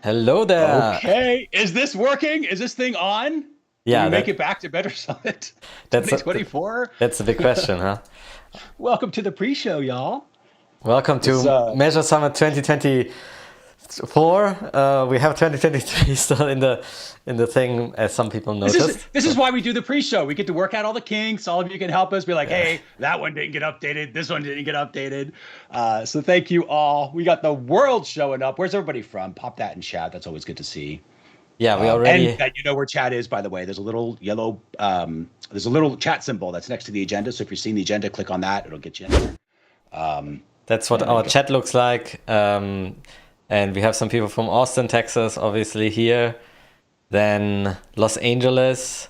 Hello there. Okay, is this working? Is this thing on? Can we Yeah, make it back to Better Summit that's a, 2024? that's a big question, huh? Welcome to the pre-show, y'all. Welcome This to Measure Summit 2024. We have 2023 still in the thing, as some people this is noticed. this is why we do the pre-show. We get to work out all the kinks. All of you can help us be like, hey, that one didn't get updated. This one didn't get updated. So thank you all. We got the world showing up. Where's everybody from? Pop that in chat. That's always good to see. Yeah, we And already. that you know where chat is, by the way. There's a little yellow, there's a little chat symbol that's next to the agenda. So if you're seeing the agenda, click on that. It'll get you in there. That's what Yeah, there our you go. chat looks like. And we have some people from Austin, Texas, obviously here. Then Los Angeles,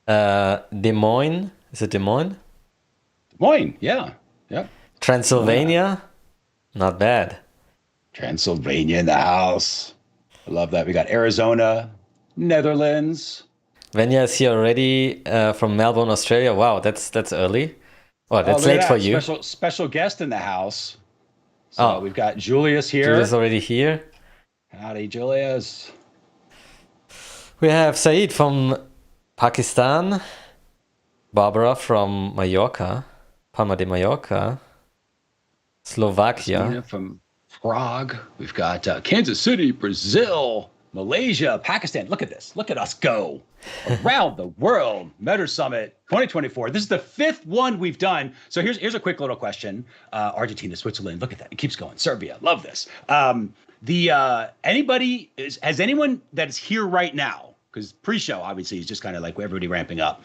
Des Moines. Is it Des Moines? Des Moines, yeah. Yep. Transylvania. Not bad. Transylvania in the house. I love that. We got Arizona, Netherlands. Venya is here already from Melbourne, Australia. Wow, that's early. Oh, Oh, that's look at late for that. you. Special guest in the house. So Oh, we've got Julius Julia's here. already here. Howdy, Julius. We have Saeed from Pakistan, Barbara from Mallorca, Palma de Mallorca, Slovakia. Yasmina from Prague. We've got Kansas City, Brazil, Malaysia, Pakistan. Look at this. Look at us go around the world. Meta Summit 2024. This is the fifth one we've done. So here's a quick little question. Argentina, Switzerland. Look at that. It keeps going. Serbia. Love this. Has anyone that is here right now, because pre-show obviously is just kind of like everybody ramping up.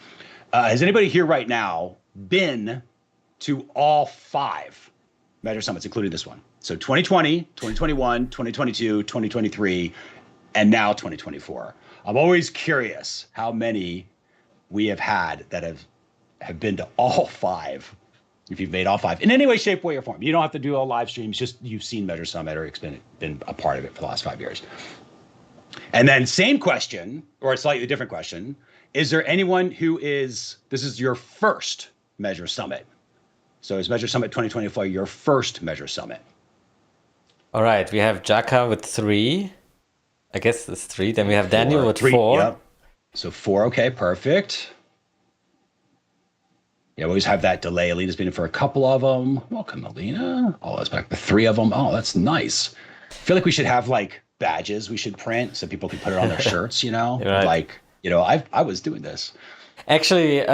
Has anybody here right now been to all five Measure Summits, including this one? So 2020, 2021, 2022, 2023, and now 2024. I'm always curious how many we have had that have been to all five. If you've made all five in any way, shape, way, or form, you don't have to do all live streams. Just you've seen Measure Summit or been a part of it for the last 5 years. And then same question, or a slightly different question: is there anyone who this is your first Measure Summit? So is Measure Summit 2024 your first Measure Summit? All right, we have Jaka with 3. I guess it's 3. Then we have Daniel Four, with three, 4. yep. So 4, okay, perfect. Yeah, we always have that delay. Alina's been in for a couple of them. Welcome, Alina. Oh, that's back to 3 of them. Oh, that's nice. I feel like we should have like badges we should print so people can put it on their shirts, Right. Like, I was doing this. Actually,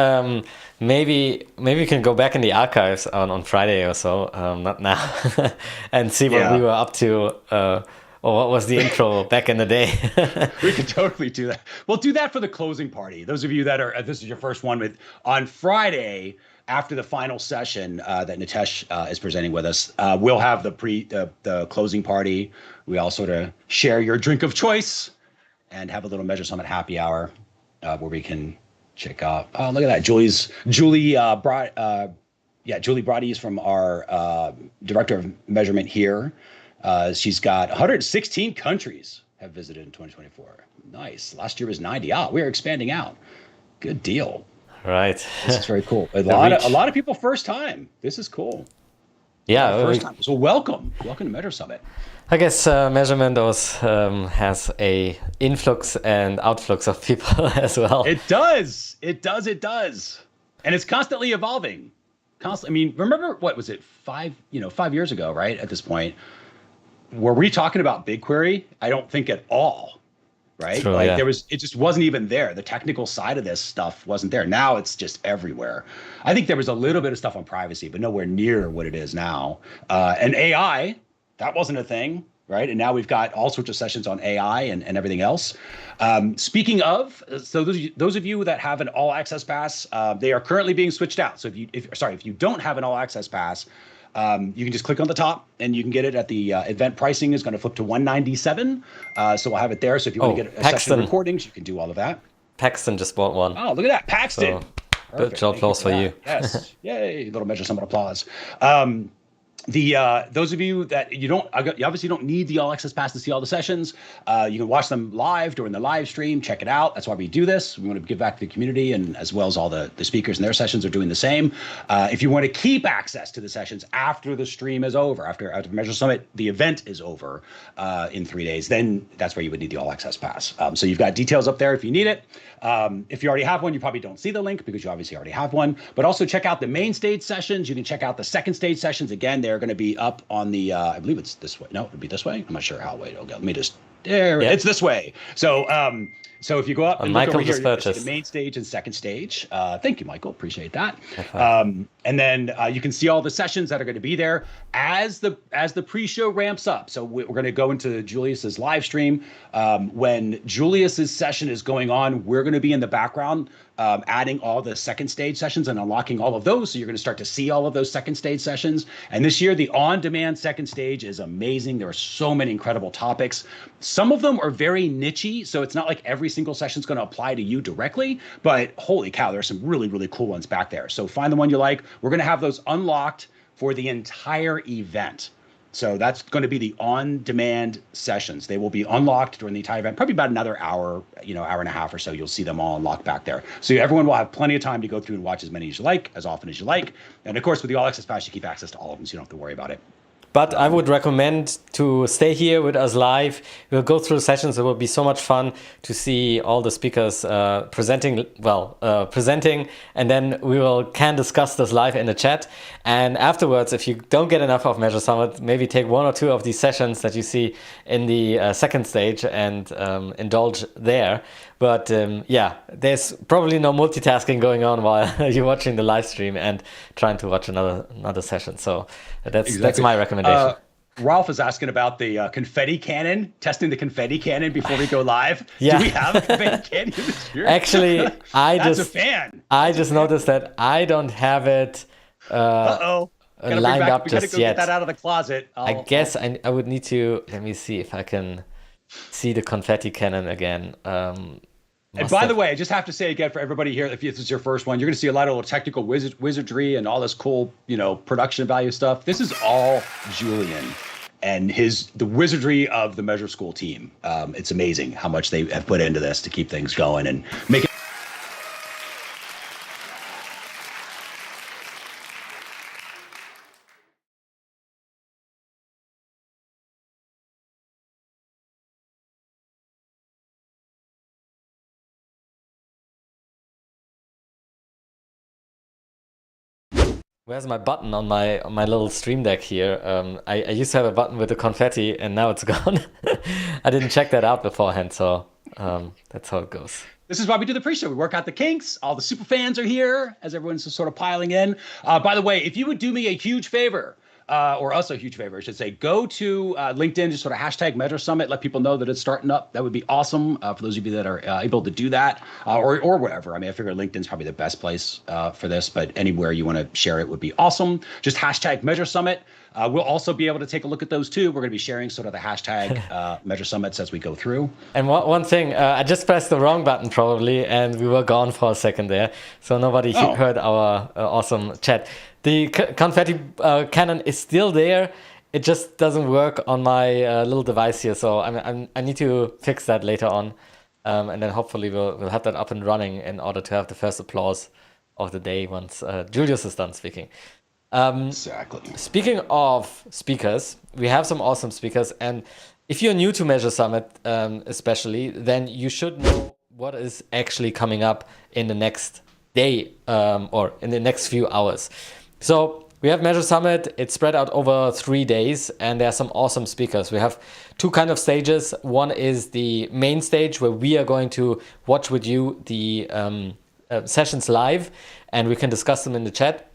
maybe we can go back in the archives on Friday or so, not now, and see what Yeah. we were up to, or what was the intro back in the day. We could totally do that. We'll do that for the closing party. Those of you that are, this is your first one on Friday after the final session that Nitesh is presenting with us. We'll have the closing party. We all sort of share your drink of choice and have a little Measure Summit happy hour where we can check out. Oh, look at that. Julie Brody is from our director of measurement here. She's got 116 countries have visited in 2024. Nice. Last year was 90. We're expanding out. Good deal. Right. This is very cool. A lot of people first time. This is cool. Yeah, First time. So welcome to Measure Summit. I guess measurement has a influx and outflux of people as well. It does. And it's constantly evolving. I mean, remember what was it? 5 years ago, right? At this point, were we talking about BigQuery? I don't think at all. Right? True, like yeah. it just wasn't even there. The technical side of this stuff wasn't there. Now it's just everywhere. I think there was a little bit of stuff on privacy, but nowhere near what it is now. And AI, that wasn't a thing, right? And now we've got all sorts of sessions on AI and everything else. Speaking of, so those of you that have an all access pass, they are currently being switched out. So if you don't have an all access pass, you can just click on the top and you can get it at the event pricing is going to flip to $197. So we'll have it there. So if you want to get a session of recordings, you can do all of that. Paxton just bought one. Oh, look at that. Paxton. So, good job, applause for you. Yes. Yay. Little Measure Summit applause. Those of you that you obviously don't need the all access pass to see all the sessions. You can watch them live during the live stream. Check it out. That's why we do this. We want to give back to the community, and as well as all the speakers and their sessions are doing the same. If you want to keep access to the sessions after the stream is over, after Measure Summit, the event is over in 3 days, then that's where you would need the all access pass. So you've got details up there if you need it. If you already have one, you probably don't see the link because you obviously already have one. But also check out the main stage sessions. You can check out the second stage sessions. Again, they're going to be up on the, I believe it's this way. No, it would be this way. I'm not sure how. Wait, okay, let me just, there, it's this way. So, so if you go up and look over here, you see the main stage and second stage. Thank you, Michael. Appreciate that. And then you can see all the sessions that are going to be there as the pre-show ramps up. So we're going to go into Julius's live stream. When Julius's session is going on, we're going to be in the background adding all the second stage sessions and unlocking all of those. So you're going to start to see all of those second stage sessions. And this year, the on-demand second stage is amazing. There are so many incredible topics. Some of them are very niche-y, so it's not like every single session is going to apply to you directly, but holy cow, there's some really, really cool ones back there. So find the one you like. We're going to have those unlocked for the entire event. So that's going to be the on-demand sessions. They will be unlocked during the entire event, probably about another hour, hour and a half or so. You'll see them all unlocked back there. So everyone will have plenty of time to go through and watch as many as you like, as often as you like. And of course, with the All Access Pass, you keep access to all of them, so you don't have to worry about it. But I would recommend to stay here with us live. We'll go through sessions. It will be so much fun to see all the speakers presenting, and then we can discuss this live in the chat. And afterwards, if you don't get enough of Measure Summit, maybe take one or two of these sessions that you see in the second stage and indulge there. But there's probably no multitasking going on while you're watching the live stream and trying to watch another session. So that's my recommendation. Ralph is asking about the confetti cannon, testing the confetti cannon before we go live. Yeah. Do we have a confetti cannon this year? Actually, I just noticed that I don't have it lined up just yet. Get that out of the closet. I guess I would need to, let me see if I can see the confetti cannon again. And by the way, I just have to say again for everybody here, if this is your first one, you're going to see a lot of little technical wizardry and all this cool, production value stuff. This is all Julian and the wizardry of the Measure School team. It's amazing how much they have put into this to keep things going and make it. Where's my button on my little stream deck here? I used to have a button with the confetti and now it's gone. I didn't check that out beforehand, so that's how it goes. This is why we do the pre-show. We work out the kinks. All the super fans are here as everyone's just sort of piling in. By the way, if you would do me a huge favor, or us a huge favor, I should say, go to LinkedIn, just sort of hashtag Measure Summit, let people know that it's starting up. That would be awesome for those of you that are able to do that, or whatever. I mean, I figure LinkedIn's probably the best place for this, but anywhere you want to share it would be awesome. Just hashtag Measure Summit. We'll also be able to take a look at those too. We're going to be sharing sort of the hashtag Measure Summits as we go through. And one thing, I just pressed the wrong button probably, and we were gone for a second there, so nobody heard our awesome chat. The confetti cannon is still there. It just doesn't work on my little device here, so I need to fix that later on, and then hopefully we'll have that up and running in order to have the first applause of the day once Julius is done speaking. Exactly. Speaking of speakers, we have some awesome speakers, and if you're new to Measure Summit, especially, then you should know what is actually coming up in the next day or in the next few hours. So we have Measure Summit. It's spread out over 3 days, and there are some awesome speakers. We have two kind of stages. One is the main stage where we are going to watch with you the sessions live, and we can discuss them in the chat.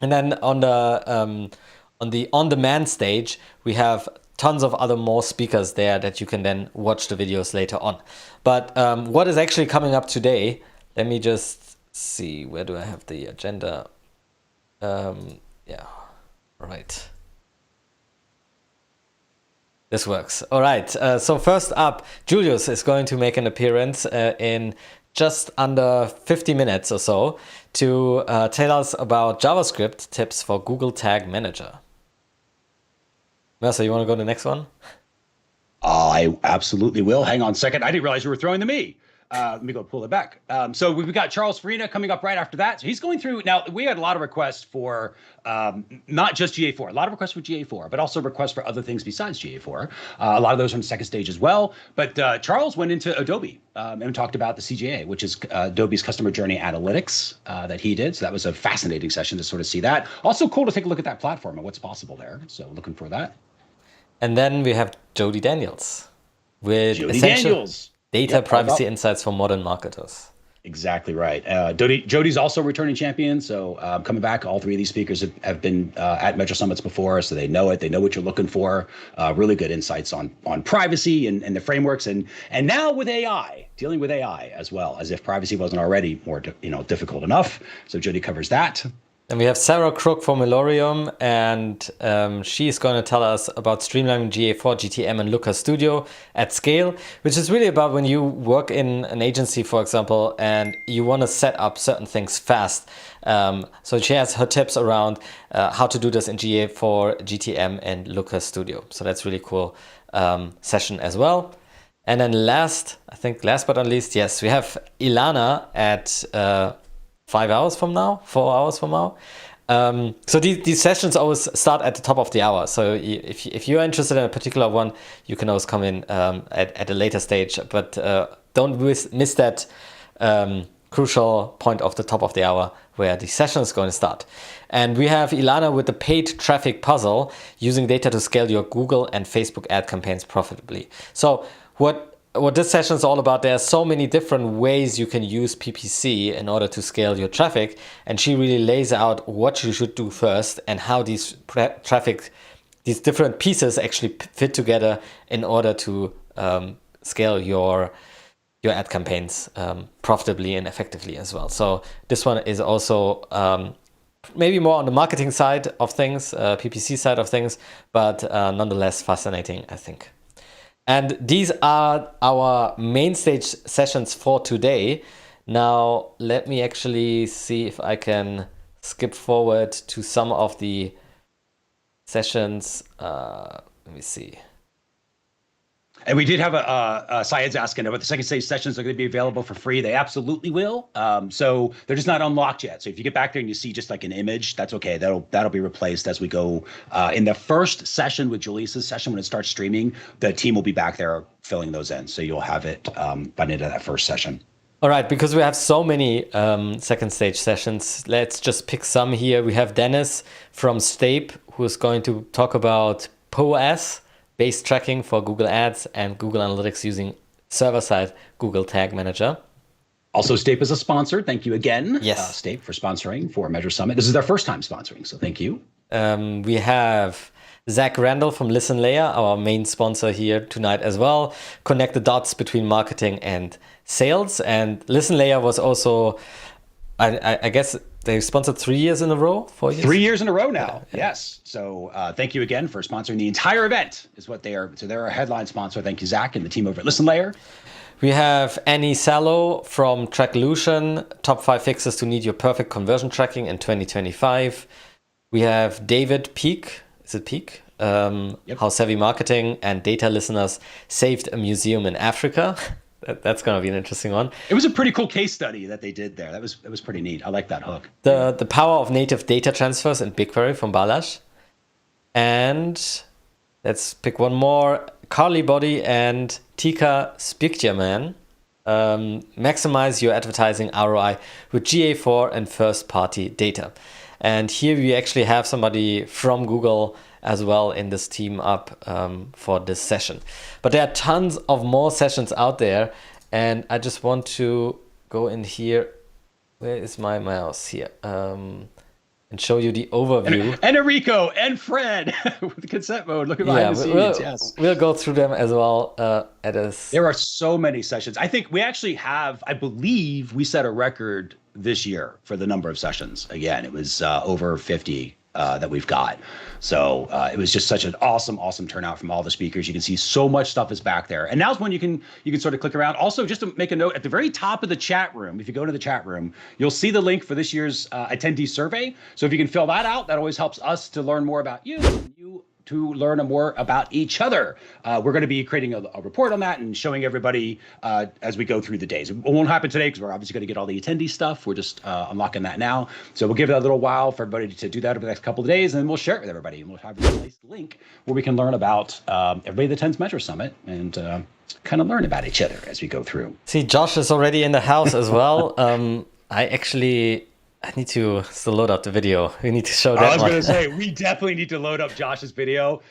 And then on the on-demand stage, we have tons of other more speakers there that you can then watch the videos later on. But what is actually coming up today? Let me just see. Where do I have the agenda? Yeah, right. This works. All right. So first up, Julius is going to make an appearance in just under 50 minutes or so to tell us about JavaScript tips for Google Tag Manager. Mercer, you want to go to the next one? I absolutely will. Hang on a second. I didn't realize you were throwing to me. Let me go pull it back. So we've got Charles Farina coming up right after that. So he's going through. Now, we had a lot of requests for not just GA4, a lot of requests for GA4, but also requests for other things besides GA4. A lot of those are on the second stage as well. But Charles went into Adobe and talked about the CJA, which is Adobe's customer journey analytics that he did. So that was a fascinating session to sort of see that. Also cool to take a look at that platform and what's possible there. So looking for that. And then we have Jody Daniels with Jody essential Daniels. data privacy insights for modern marketers. Exactly right. Jody's also a returning champion. So coming back, all three of these speakers have been at Measure Summits before, so they know it. They know what you're looking for. Really good insights on privacy and the frameworks, and now with AI, dealing with AI as well, as if privacy wasn't already more difficult enough. So Jody covers that. And we have Sarah Crook from Elorium, and she's going to tell us about streamlining GA4, GTM, and Looker Studio at scale, which is really about when you work in an agency, for example, and you want to set up certain things fast. So she has her tips around how to do this in GA4, GTM, and Looker Studio. So that's really cool session as well. And then last but not least, yes, we have Ilana at 4 hours from now. So these sessions always start at the top of the hour. So if you're interested in a particular one, you can always come in at a later stage. But don't miss that crucial point of the top of the hour where the session is going to start. And we have Ilana with the paid traffic puzzle, using data to scale your Google and Facebook ad campaigns profitably. So what this session is all about, there are so many different ways you can use PPC in order to scale your traffic. And she really lays out what you should do first and how these different pieces actually fit together in order to scale your ad campaigns profitably and effectively as well. So this one is also maybe more on the marketing side of things, PPC side of things, but nonetheless fascinating, I think. And these are our main stage sessions for today. Now, let me actually see if I can skip forward to some of the sessions. Let me see. And we did have a Syed's asking about the second stage sessions are going to be available for free. They absolutely will. So they're just not unlocked yet. So if you get back there and you see just like an image, that's okay. That'll be replaced as we go. In the first session with Julius's session, when it starts streaming, the team will be back there filling those in. So you'll have it by the end of that first session. All right, because we have so many second stage sessions, let's just pick some here. We have Dennis from Stape, who is going to talk about POAS, base tracking for Google Ads and Google Analytics using server-side Google Tag Manager. Also, Stape is a sponsor. Thank you again, yes, Stape, for sponsoring for Measure Summit. This is their first time sponsoring, so thank you. We have Zach Randall from ListenLayer, our main sponsor here tonight as well. Connect the dots between marketing and sales. And ListenLayer was also, I guess, they sponsored 3 years in a row, 4 years? 3 years in a row now, yes. So thank you again for sponsoring the entire event, is what they are. So they're a headline sponsor. Thank you, Zach, and the team over at ListenLayer. We have Annie Sallow from Tracklution, top 5 fixes to need your perfect conversion tracking in 2025. We have David Peak, is it Peak? Yep. How savvy marketing and data listeners saved a museum in Africa. That's going to be an interesting one. It was a pretty cool case study that they did there. It was pretty neat. I like that hook. The power of native data transfers in BigQuery from Balash. And let's pick one more. Carly Body and Tika Spikjaman. Maximize your advertising ROI with GA4 and first-party data. And here we actually have somebody from Google as well in this team up for this session. But there are tons of more sessions out there, and I just want to go in here. Where is my mouse here? And show you the overview. And Enrico and Fred with consent mode. Look at behind the scenes. Yes, we'll go through them as well. There are so many sessions. I think we actually have, I believe we set a record this year for the number of sessions. Again, it was over 50 that we've got. So it was just such an awesome turnout from all the speakers. You can see so much stuff is back there. And now's when you can sort of click around. Also, just to make a note, at the very top of the chat room, if you go to the chat room, you'll see the link for this year's attendee survey. So if you can fill that out, that always helps us to learn more about you. You to learn more about each other. We're going to be creating a report on that and showing everybody as we go through the days. It won't happen today because we're obviously going to get all the attendee stuff. We're just unlocking that now. So we'll give it a little while for everybody to do that over the next couple of days, and then we'll share it with everybody. And we'll have a nice link where we can learn about everybody that attends Measure Summit and kind of learn about each other as we go through. See, Josh is already in the house as well. I need to still load up the video. We need to show that. I was going to say, we definitely need to load up Josh's video.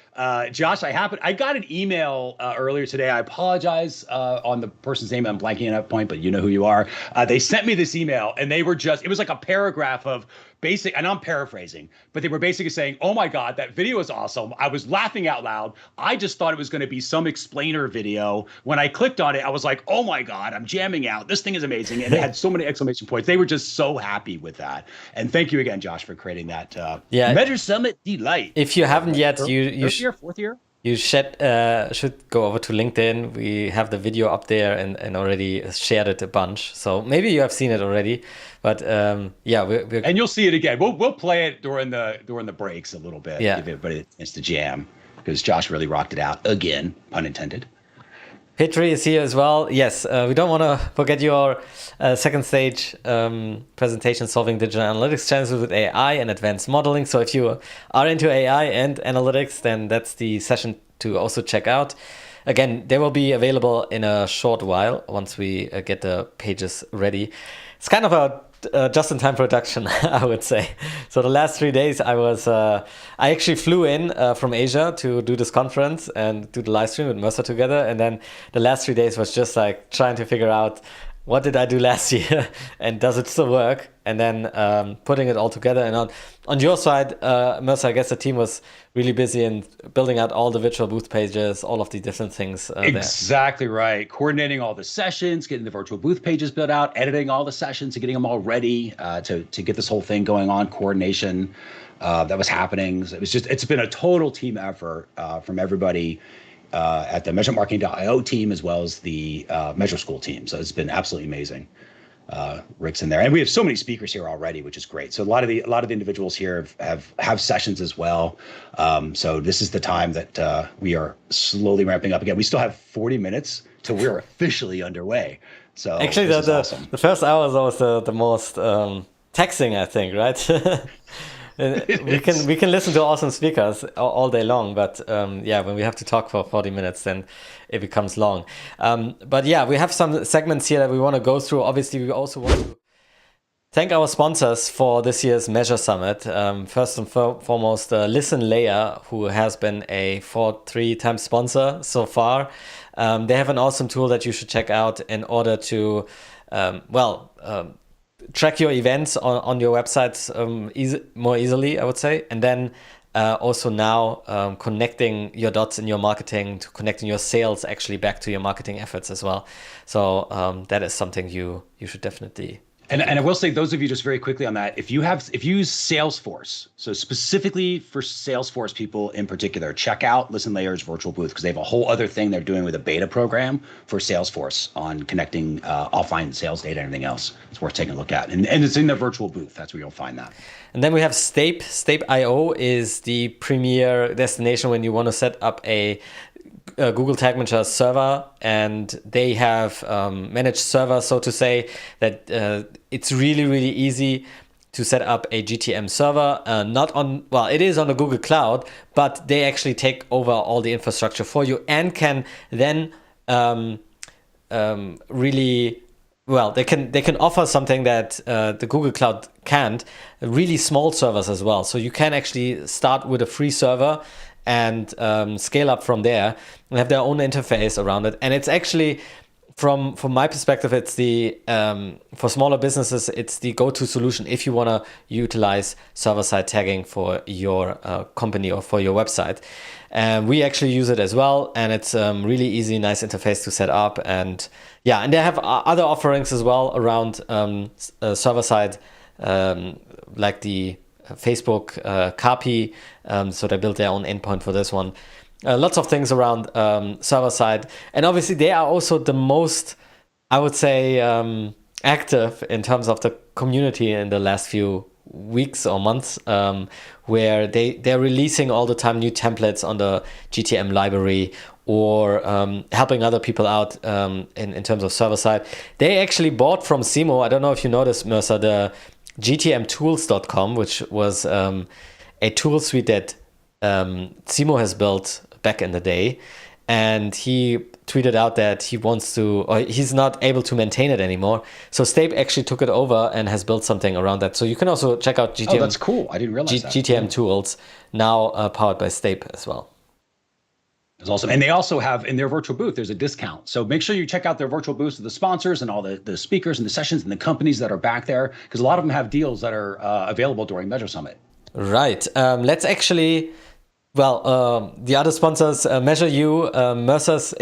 Josh, I got an email earlier today. I apologize on the person's name. I'm blanking at that point, but you know who you are. They sent me this email, and it was like a paragraph of basic, and I'm paraphrasing, but they were basically saying, oh my God, that video is awesome. I was laughing out loud. I just thought it was going to be some explainer video. When I clicked on it, I was like, oh my God, I'm jamming out. This thing is amazing. And it had so many exclamation points. They were just so happy with that. And thank you again, Josh, for creating that Measure Summit delight. If you haven't yet, fourth year? You should go over to LinkedIn. We have the video up there and already shared it a bunch. So maybe you have seen it already, but yeah, we're and you'll see it again. We'll play it during the breaks a little bit. Yeah. Give everybody a chance to jam because Josh really rocked it out again, pun intended. Petri is here as well. Yes, we don't want to forget your second stage presentation, solving digital analytics challenges with AI and advanced modeling. So if you are into AI and analytics, then that's the session to also check out. Again, they will be available in a short while once we get the pages ready. It's kind of a just-in-time production, I would say. So the last 3 days, I actually flew in from Asia to do this conference and do the live stream with Mercer together. And then the last 3 days was just like trying to figure out what did I do last year and does it still work? And then putting it all together. And on your side, Mercer, I guess the team was really busy in building out all the virtual booth pages, all of the different things. Exactly right. Coordinating all the sessions, getting the virtual booth pages built out, editing all the sessions and getting them all ready to get this whole thing going on, coordination that was happening. So it's been a total team effort from everybody at the MeasureMarketing.io team as well as the Measure School team. So it's been absolutely amazing. Rick's in there, and we have so many speakers here already, which is great. So a lot of the individuals here have sessions as well. So this is the time that we are slowly ramping up again. We still have 40 minutes till we're officially underway. So actually, awesome. The first hour is always the most taxing, I think, right? We can listen to awesome speakers all day long, but yeah, when we have to talk for 40 minutes, then it becomes long. But yeah, we have some segments here that we want to go through. Obviously, we also want to thank our sponsors for this year's Measure Summit. First and foremost, Listen Layer, who has been a 3-time sponsor so far. They have an awesome tool that you should check out in order to, track your events on your websites more easily, I would say. And then also now connecting your dots in your marketing to connecting your sales actually back to your marketing efforts as well. So that is something you should definitely. And I will say, those of you, just very quickly on that, if you use Salesforce, so specifically for Salesforce people in particular, check out Listen Layer's virtual booth, because they have a whole other thing they're doing with a beta program for Salesforce on connecting offline sales data and everything else. It's worth taking a look at. And it's in the virtual booth. That's where you'll find that. And then we have Stape. Stape.io is the premier destination when you want to set up a Google Tag Manager server, and they have managed server, so to say, that it's really, really easy to set up a GTM server. It is on the Google Cloud, but they actually take over all the infrastructure for you and can then they can offer something that the Google Cloud can't, really small servers as well. So you can actually start with a free server and scale up from there and have their own interface around it. And it's actually, from my perspective, it's the for smaller businesses, it's the go-to solution if you want to utilize server-side tagging for your company or for your website. And we actually use it as well, and it's really easy, nice interface to set up. And yeah, and they have other offerings as well around server-side, like the Facebook copy, so they built their own endpoint for this one. Lots of things around server side, and obviously they are also the most, I would say, active in terms of the community in the last few weeks or months, where they're releasing all the time new templates on the GTM library, or helping other people out in terms of server side. They actually bought from Simo, I don't know if you noticed, Mercer, the gtmtools.com, which was a tool suite that Simo has built back in the day. And he tweeted out that he wants to, or he's not able to maintain it anymore. So Stape actually took it over and has built something around that. So you can also check out GTM. Oh, that's cool. I didn't realize that. GTM tools, now powered by Stape as well. That's awesome. And they also have in their virtual booth, there's a discount. So make sure you check out their virtual booths of the sponsors and all the speakers and the sessions and the companies that are back there, because a lot of them have deals that are available during Measure Summit. Right. Let's actually, the other sponsors, Measure Mercer's,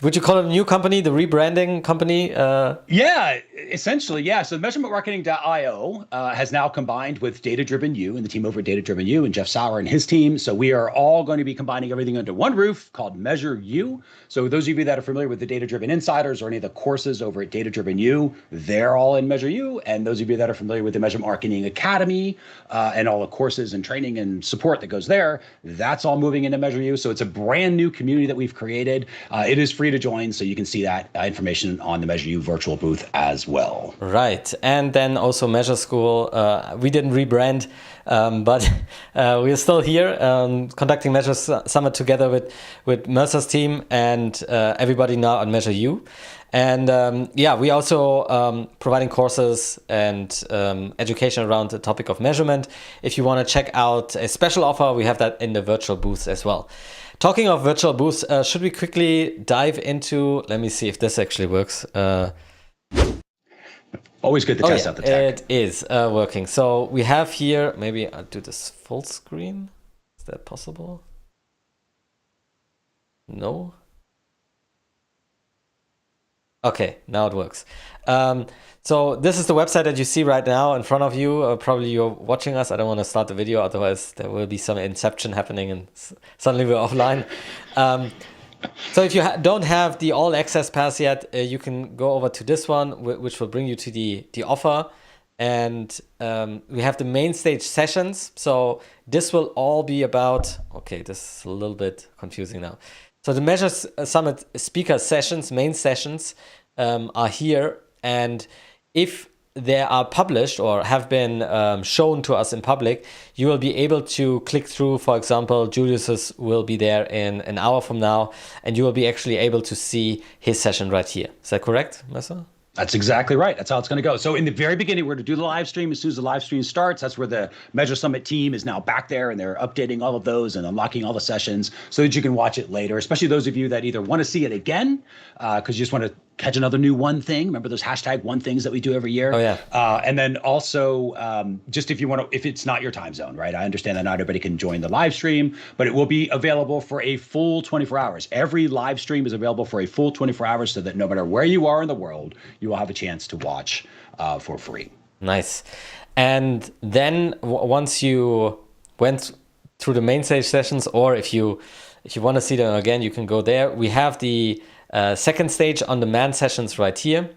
would you call it a new company, the rebranding company? Yeah, essentially, yeah. So measurementmarketing.io has now combined with Data Driven U and the team over at Data Driven U and Jeff Sauer and his team. So we are all going to be combining everything under one roof called Measure U. So those of you that are familiar with the Data Driven Insiders or any of the courses over at Data Driven U, they're all in Measure U. And those of you that are familiar with the Measure Marketing Academy and all the courses and training and support that goes there, that's all moving into Measure U. So it's a brand new community that we've created. It is free to join, so you can see that information on the Measure U virtual booth as well. Right, and then also Measure School. We didn't rebrand, but we're still here conducting Measure Summit together with Mercer's team and everybody now on Measure U. And we also providing courses and education around the topic of measurement. If you want to check out a special offer, we have that in the virtual booths as well. Talking of virtual booths, should we quickly dive into, let me see if this actually works. Always good to test out the tech. It is working. So we have here, maybe I'll do this full screen. Is that possible? No? Okay, now it works. So this is the website that you see right now in front of you. Probably you're watching us. I don't want to start the video, otherwise there will be some inception happening and suddenly we're offline. So if you don't have the all access pass yet, you can go over to this one, which will bring you to the offer. And we have the main stage sessions. So this will all be about, okay, this is a little bit confusing now. So the Measure Summit speaker sessions, main sessions, are here. And if they are published or have been shown to us in public, you will be able to click through. For example, Julius's will be there in an hour from now, and you will be actually able to see his session right here. Is that correct, Mercer? That's exactly right. That's how it's going to go. So in the very beginning, we're going to do the live stream. As soon as the live stream starts, that's where the Measure Summit team is now back there, and they're updating all of those and unlocking all the sessions so that you can watch it later, especially those of you that either want to see it again because you just want to catch another new one thing. Remember those hashtag one things that we do every year? Oh, yeah. And then also just if you want to, if it's not your time zone, right? I understand that not everybody can join the live stream, but it will be available for a full 24 hours. Every live stream is available for a full 24 hours so that no matter where you are in the world, you will have a chance to watch for free. Nice. And then once you went through the main stage sessions, or if you want to see them again, you can go there. We have the second stage on demand sessions right here.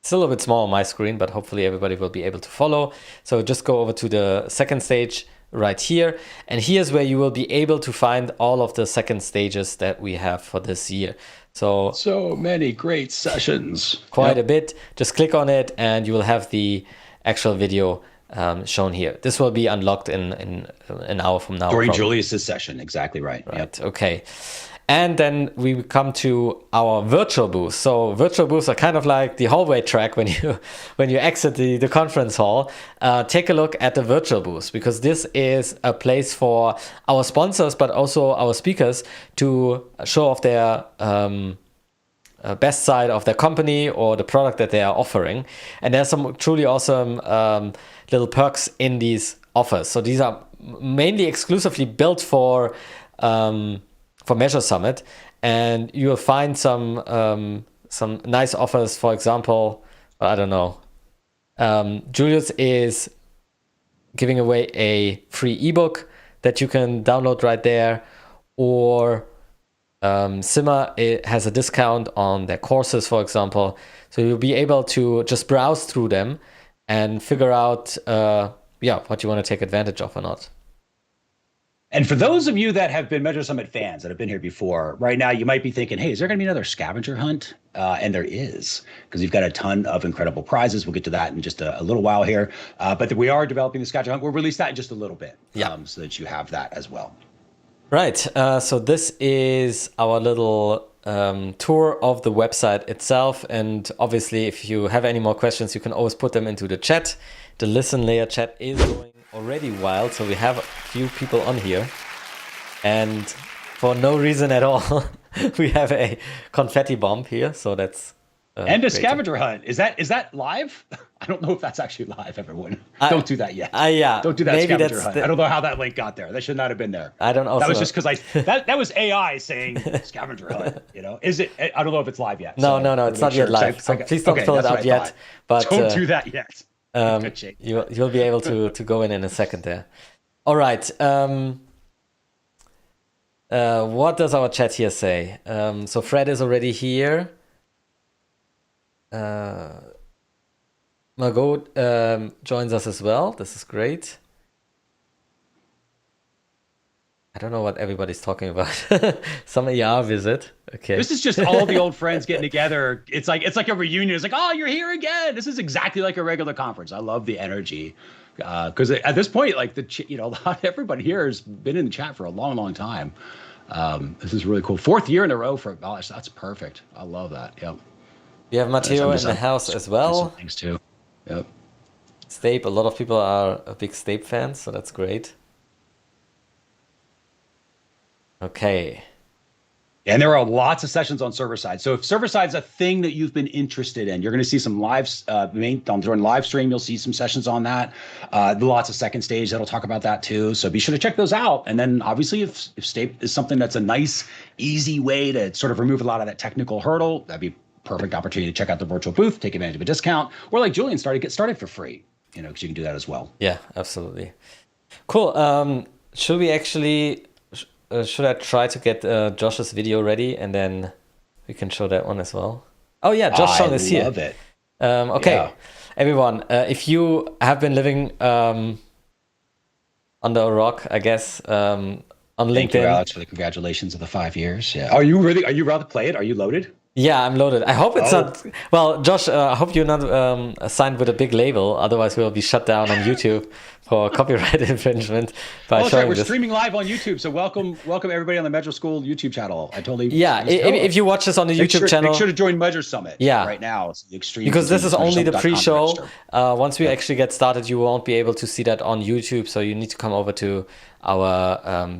It's a little bit small on my screen, but hopefully everybody will be able to follow. So just go over to the second stage right here. And here's where you will be able to find all of the second stages that we have for this year. So many great sessions. Quite a bit. Just click on it and you will have the actual video shown here. This will be unlocked in an hour from now. During Julius's session, exactly right. Right, yep. Okay. And then we come to our virtual booth. So virtual booths are kind of like the hallway track when you exit the conference hall. Take a look at the virtual booths, because this is a place for our sponsors, but also our speakers to show off their best side of their company or the product that they are offering. And there's some truly awesome little perks in these offers. So these are mainly exclusively built for Measure Summit, and you will find some nice offers. For example, I don't know, Julius is giving away a free ebook that you can download right there, or Simma has a discount on their courses, for example. So you'll be able to just browse through them and figure out what you want to take advantage of or not. And for those of you that have been MeasureSummit fans that have been here before, right now you might be thinking, hey, is there going to be another scavenger hunt? And there is, because we've got a ton of incredible prizes. We'll get to that in just a little while here. But we are developing the scavenger hunt. We'll release that in just a little bit, so that you have that as well. Right. So this is our little tour of the website itself. And obviously, if you have any more questions, you can always put them into the chat. The Listen Layer chat is going already wild, so we have a few people on here, and for no reason at all we have a confetti bomb here, so that's and a scavenger hunt. Is that live? I don't know if that's actually live, everyone. Don't do that yet. Don't do that. Maybe scavenger hunt. I don't know how that link got there. That should not have been there. I don't know. That was just because that was AI saying scavenger hunt. Is it? I don't know if it's live yet. No, it's not yet live. So please don't fill it up yet. But don't do that yet. You'll be able to go in a second there. All right. What does our chat here say? So Fred is already here. Margot joins us as well. This is great. I don't know what everybody's talking about. Some ER visit. Okay. This is just all the old friends getting together. It's like a reunion. It's like, oh, you're here again. This is exactly like a regular conference. I love the energy, because at this point, like everybody here has been in the chat for a long, long time. This is really cool. 4th year in a row for Abolish. That's perfect. I love that. Yep. We have Matteo in the house as well. Thanks too. Yep. Stape. A lot of people are a big Stape fans, so that's great. Okay. And there are lots of sessions on server side. So if server side's a thing that you've been interested in, you're going to see some lives during live stream. You'll see some sessions on that. Lots of second stage that'll talk about that too. So be sure to check those out. And then obviously if Stape is something that's a nice, easy way to sort of remove a lot of that technical hurdle, that'd be a perfect opportunity to check out the virtual booth, take advantage of a discount, or like Julian get started for free, because you can do that as well. Yeah, absolutely. Cool. Should we actually... should I try to get Josh's video ready, and then we can show that one as well? Oh yeah, Josh Song is here. I love it. Okay, yeah. Everyone, if you have been living under a rock, I guess, on LinkedIn. Thank you, Alex, for the congratulations of the 5 years. Yeah. Are you about to play it? Are you loaded? Yeah, I'm loaded. I hope it's not... Well, Josh, I hope you're not signed with a big label. Otherwise, we'll be shut down on YouTube for copyright infringement by showing right. We're this. Streaming live on YouTube, so welcome everybody on the Measure School YouTube channel. I totally... Yeah, if you watch this on the YouTube channel... Make sure to join MeasureSummit right now. It's the extreme... Because this is only the pre-show. Once we actually get started, you won't be able to see that on YouTube, so you need to come over to our... our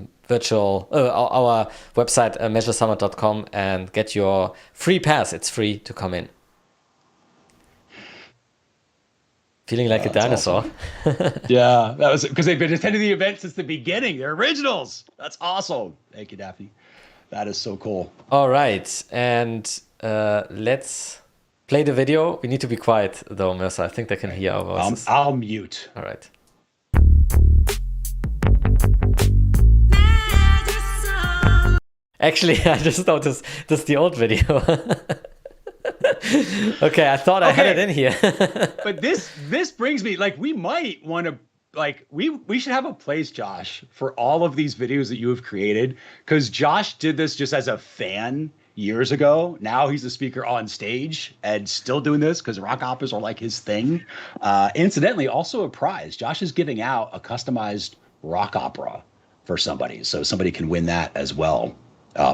website, MeasureSummit.com, and get your free pass. It's free to come in. Feeling like a dinosaur. Awesome. Yeah, that was because they've been attending the event since the beginning. They're originals. That's awesome. Thank you, Daphne. That is so cool. All right, and let's play the video. We need to be quiet though, Mercer. I think they can hear our voices. I'll mute. All right. Actually, I just noticed this is the old video. Okay, I thought I had it in here. But this brings me, like, we might want to, like, we should have a place, Josh, for all of these videos that you have created, because Josh did this just as a fan years ago. Now he's a speaker on stage and still doing this because rock operas are like his thing. Incidentally, also a prize. Josh is giving out a customized rock opera for somebody, so somebody can win that as well.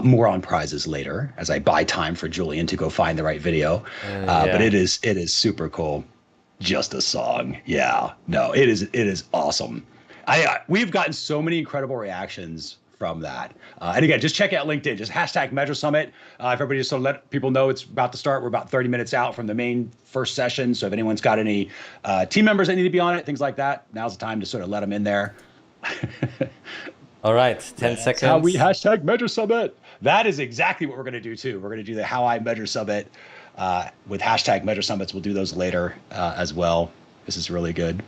More on prizes later as I buy time for Julian to go find the right video. But it is super cool. Just a song. Yeah, no, it is awesome. We've gotten so many incredible reactions from that. And again, just check out LinkedIn, just hashtag MeasureSummit. If everybody just sort of let people know it's about to start. We're about 30 minutes out from the main first session. So if anyone's got any team members that need to be on it, things like that, now's the time to sort of let them in there. All right, 10 seconds. That's how we hashtag MeasureSummit. That is exactly what we're going to do too. We're going to do the How I Measure Summit with hashtag MeasureSummits. We'll do those later as well. This is really good.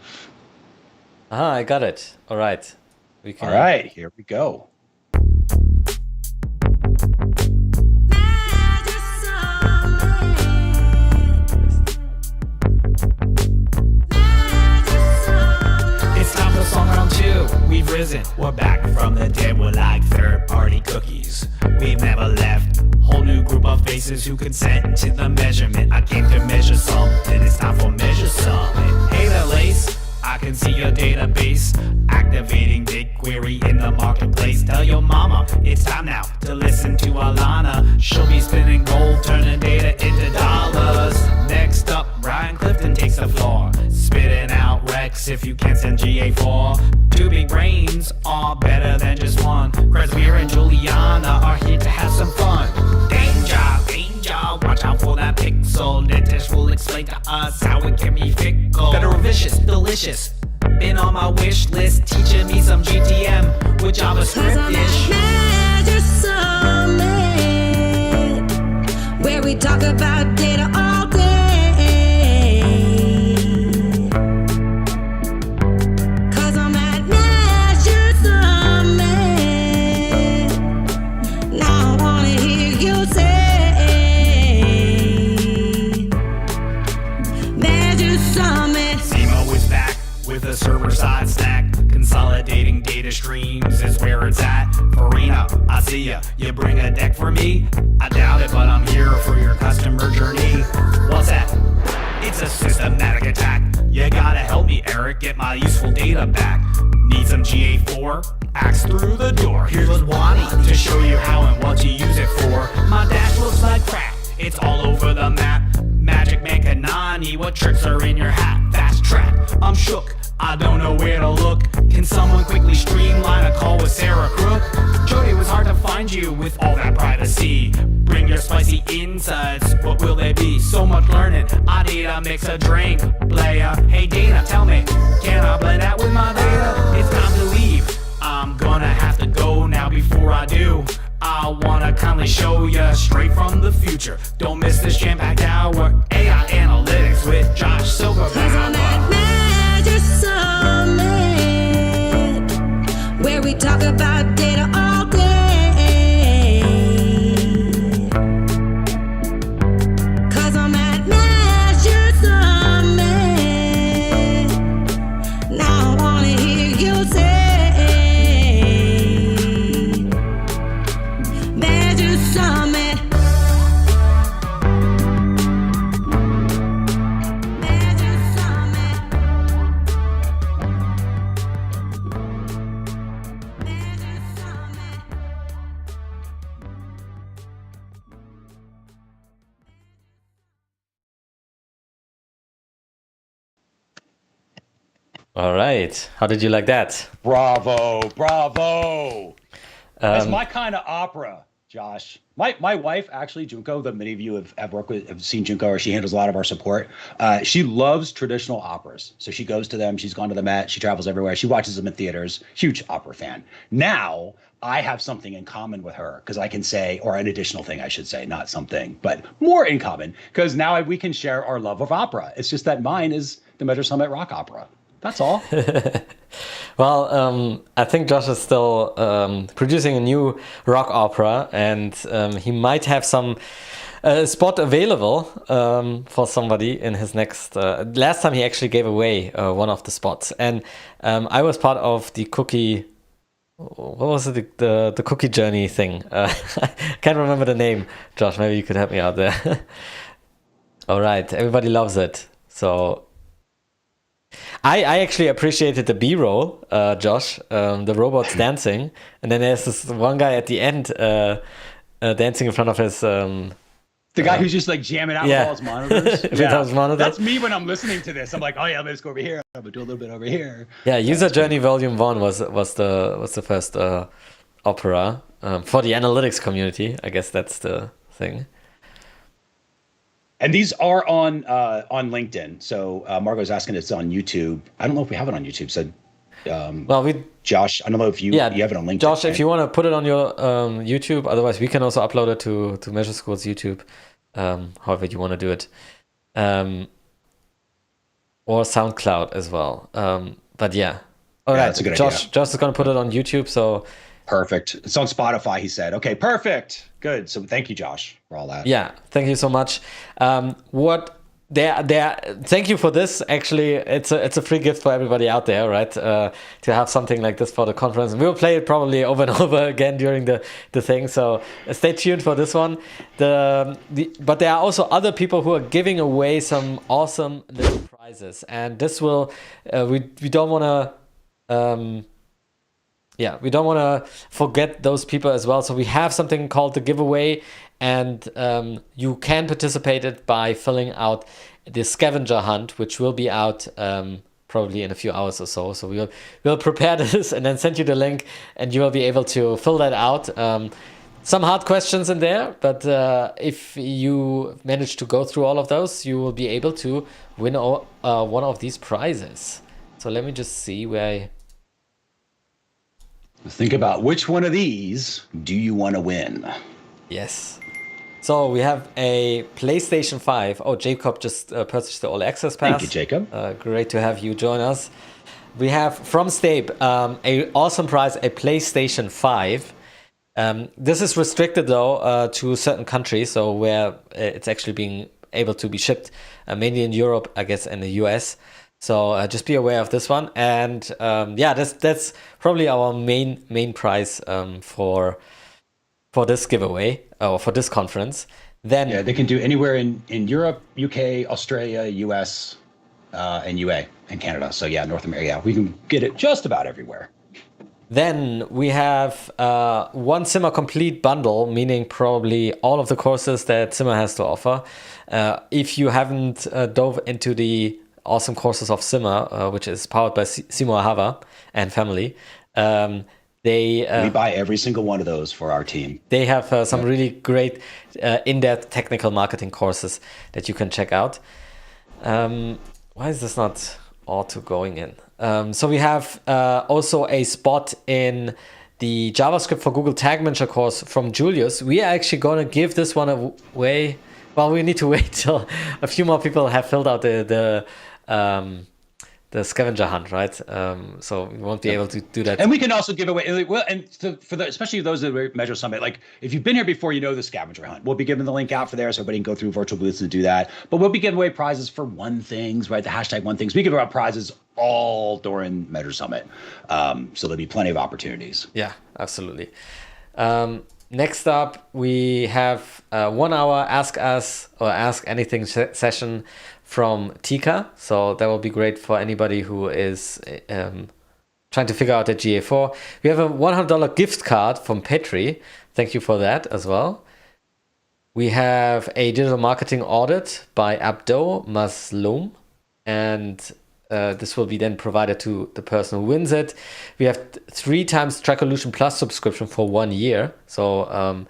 I got it. All right. All right, here we go. It's we've risen. We're back from the dead, we're like third-party cookies. We've never left. Whole new group of faces who consent to the measurement. I came to measure something, it's time for MeasureSummit. Hey there, Lace, I can see your database. Activating BigQuery in the marketplace. Tell your mama it's time now to listen to Alana. She'll be spinning gold, turning data into dollars. Next up, Brian Clifton takes the floor, spitting out Rex if you can't send GA4. Two big brains are better than just one. Cresmere and Juliana are here to have some fun. Danger, watch out for that pixel. That test will explain to us how it can be fickle. Better vicious, delicious. Been on my wish list, teaching me some GTM with JavaScript-ish. MeasureSummit, where we talk about data all day. Cause I'm at MeasureSummit. Now I wanna hear you say MeasureSummit. Simo is back with a server-side snack. Consolidating data streams is where it's at. Farina, I see ya. You bring a deck for me? I doubt it, but I'm here for your customer journey. What's that? It's a systematic attack. You gotta help me, Eric, get my useful data back. Need some GA4? Axe through the door. Here's Wani to show you how and what to use it for. My dash looks like crap. It's all over the map. Magic Man Kanani, what tricks are in your hat? Fast track, I'm shook, I don't know where to look. Can someone quickly streamline a call with Sarah Crook? Jody, it was hard to find you with all that privacy. Bring your spicy insights, what will they be? So much learning, I need a mix of drink. Player, hey Dana, tell me, can I blend that with my data? It's time to leave, I'm gonna have to go now. Before I do, I wanna kindly show ya straight from the future. Don't miss this jam-packed hour. AI Analytics with Josh Silverbaum. Cause I'm at MeasureSummit, where we talk about data all day. Cause I'm at MeasureSummit. Now I wanna hear you say MeasureSummit. All right. How did you like that? Bravo. That's my kind of opera, Josh. My wife, actually, Junko, that many of you have worked with, have seen Junko, or she handles a lot of our support. She loves traditional operas. So she goes to them. She's gone to the Met. She travels everywhere. She watches them in theaters. Huge opera fan. Now, I have something in common with her because I can say, or an additional thing, I should say, not something, but more in common, because now we can share our love of opera. It's just that mine is the MeasureSummit rock opera. That's all. Well, I think Josh is still producing a new rock opera, and he might have some spot available for somebody in his next. Last time he actually gave away one of the spots, and I was part of the cookie. What was it? The cookie journey thing. I can't remember the name. Josh, maybe you could help me out there. All right, everybody loves it. So I actually appreciated the B-roll, Josh, the robots dancing, and then there's this one guy at the end dancing in front of his. The guy who's just like jamming out with all his monitors. That's me when I'm listening to this. I'm like, oh yeah, let's go over here. I'm gonna do a little bit over here. Yeah, User Journey Volume 1 was the first opera for the analytics community. I guess that's the thing. And these are on LinkedIn. So Margot's asking if it's on YouTube. I don't know if we have it on YouTube. So Josh, I don't know if you have it on LinkedIn. Josh, if you want to put it on your YouTube, otherwise we can also upload it to Measure School's YouTube, however you want to do it, or SoundCloud as well. But yeah, all right. That's a good Josh idea. is going to put it on YouTube. So perfect. It's on Spotify. He said, okay, perfect, good. So thank you, Josh, for all that. Yeah, thank you so much. What Thank you for this. Actually, it's a free gift for everybody out there, right? To have something like this for the conference. We'll play it probably over and over again during the thing. So stay tuned for this one. But there are also other people who are giving away some awesome little prizes, and this will we don't want to. We don't want to forget those people as well. So we have something called the giveaway, and you can participate it by filling out the Scavenger Hunt, which will be out probably in a few hours or so. So we'll prepare this and then send you the link, and you will be able to fill that out. Some hard questions in there, but if you manage to go through all of those, you will be able to win one of these prizes. So let me just see where Think about which one of these do you want to win? Yes. So we have a PlayStation 5. Oh, Jacob just purchased the All Access Pass. Thank you, Jacob. Great to have you join us. We have from Stabe a awesome prize, a PlayStation 5. This is restricted though to certain countries, so where it's actually being able to be shipped, mainly in Europe, I guess, and the US. So just be aware of this one, and that's probably our main prize for this giveaway or for this conference. Then they can do anywhere in Europe, UK, Australia, US, and UA and Canada. So North America. We can get it just about everywhere. Then we have one Simmer Complete bundle, meaning probably all of the courses that Simmer has to offer. If you haven't dove into the awesome courses of Simmer, which is powered by Simo Ahava and family. We buy every single one of those for our team. They have some really great in-depth technical marketing courses that you can check out. Why is this not auto going in? So we have also a spot in the JavaScript for Google Tag Manager course from Julius. We are actually going to give this one away. Well, we need to wait till a few more people have filled out the Scavenger Hunt, right? So we won't be able to do that. And we can also give away, especially those that are MeasureSummit, like if you've been here before, you know the Scavenger Hunt. We'll be giving the link out for there so everybody can go through virtual booths and do that. But we'll be giving away prizes for one things, right? The hashtag one things. We give out prizes all during MeasureSummit. So there'll be plenty of opportunities. Yeah, absolutely. Next up, we have 1 hour Ask Us or Ask Anything session from Tika. So that will be great for anybody who is trying to figure out a GA4. We have a $100 gift card from Petri. Thank you for that as well. We have a digital marketing audit by Abdo Mazloum. And this will be then provided to the person who wins it. We have 3 times Trackolution Plus subscription for 1 year. So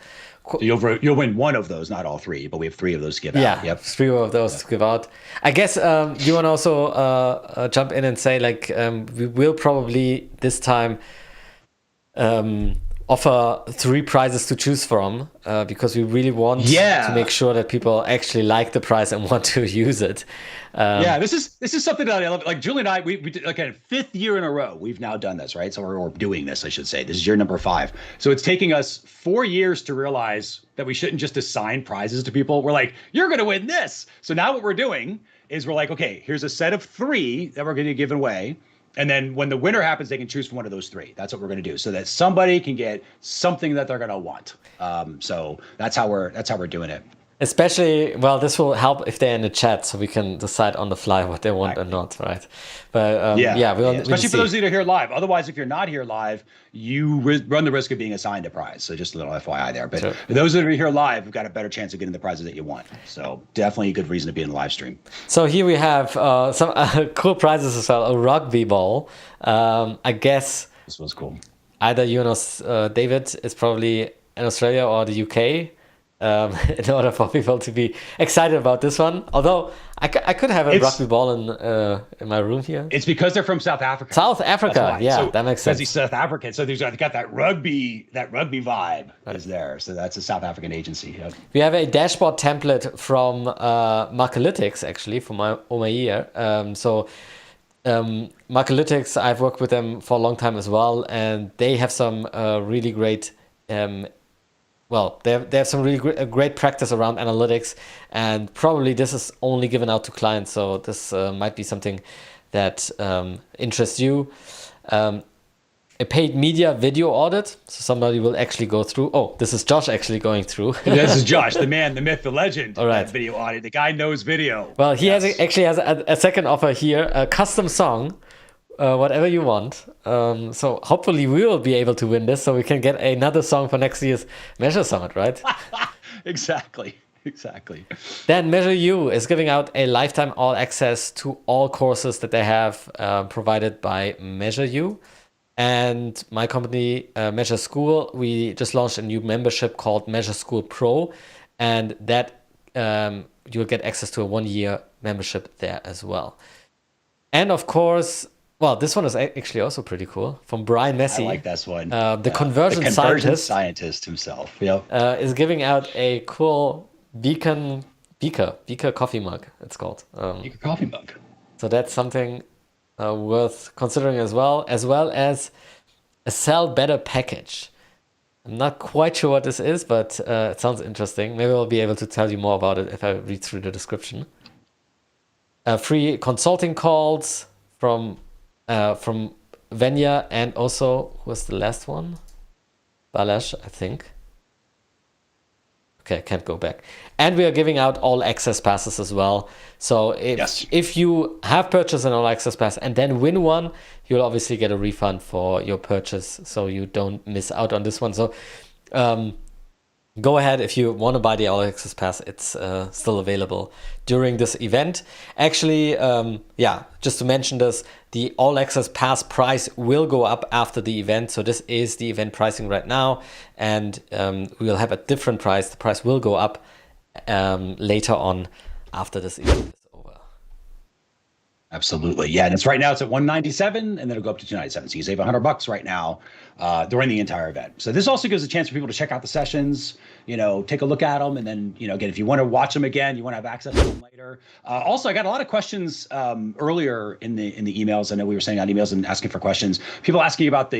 you'll win one of those, not all 3, but we have 3 of those to give out. Yeah, yep. 3 of those to give out. I guess you want to also jump in and say, like, we will probably this time offer 3 prizes to choose from because we really want to make sure that people actually like the prize and want to use it. This is something that I love. Like Julian and I, we did like a 5th year in a row. We've now done this, right? So we're doing this, I should say. This is year number 5. So it's taking us 4 years to realize that we shouldn't just assign prizes to people. We're like, you're going to win this. So now what we're doing is we're like, okay, here's a set of 3 that we're going to give away. And then when the winner happens, they can choose from one of those 3. That's what we're going to do, so that somebody can get something that they're going to want. So that's how we're doing it. Especially, well, this will help if they're in the chat, so we can decide on the fly what they want or not, right? But especially for those that are here live. Otherwise, if you're not here live, you run the risk of being assigned a prize. So just a little FYI there. But sure. For those that are here live, you've got a better chance of getting the prizes that you want. So definitely a good reason to be in the live stream. So here we have some cool prizes as well. A rugby ball. I guess this one's cool. Either you know, David is probably in Australia or the UK. In order for people to be excited about this one. Although I could have a rugby ball in my room here. It's because they're from South Africa. South Africa, yeah, so, that makes sense. Because he's South African, so they've got that rugby vibe is there. So that's a South African agency. Yep. We have a dashboard template from Markalytics, actually, from my year. Markalytics, I've worked with them for a long time as well, and they have some really great well, they have some really great practice around analytics, and probably this is only given out to clients. So this might be something that interests you. A paid media video audit. So somebody will actually go through. Oh, this is Josh actually going through. This is Josh, the man, the myth, the legend. All right. Video audit. The guy knows video. Well, he actually has a second offer here, a custom song, whatever you want. So hopefully we will be able to win this, so we can get another song for next year's MeasureSummit, right? Exactly. Then MeasureU is giving out a lifetime all access to all courses that they have provided by MeasureU. And my company, Measure School, we just launched a new membership called Measure School Pro, and that you'll get access to a 1-year membership there as well. And of course, well, this one is actually also pretty cool, from Brian Messi. I like this one. The conversion scientist himself. Yep. Is giving out a cool Beaker coffee mug, it's called. Beaker coffee mug. So that's something worth considering as well as a Sell Better package. I'm not quite sure what this is, but it sounds interesting. Maybe I'll be able to tell you more about it if I read through the description. Free consulting calls from Venya, and also, who was the last one? Balash, I think. Okay, I can't go back. And we are giving out all access passes as well. So if you have purchased an all access pass and then win one, you'll obviously get a refund for your purchase, so you don't miss out on this one. So go ahead if you want to buy the all access pass. It's still available during this event. Actually, just to mention this, the all access pass price will go up after the event. So this is the event pricing right now, and we'll have a different price. The price will go up later on after this event is over. Absolutely. Yeah. And it's right now, it's at $197, and then it'll go up to $297. So you save $100 right now during the entire event. So this also gives a chance for people to check out the sessions, take a look at them. And then, again, if you want to watch them again, you want to have access to them later. Also, I got a lot of questions earlier in the emails. I know we were sending out emails and asking for questions. People asking about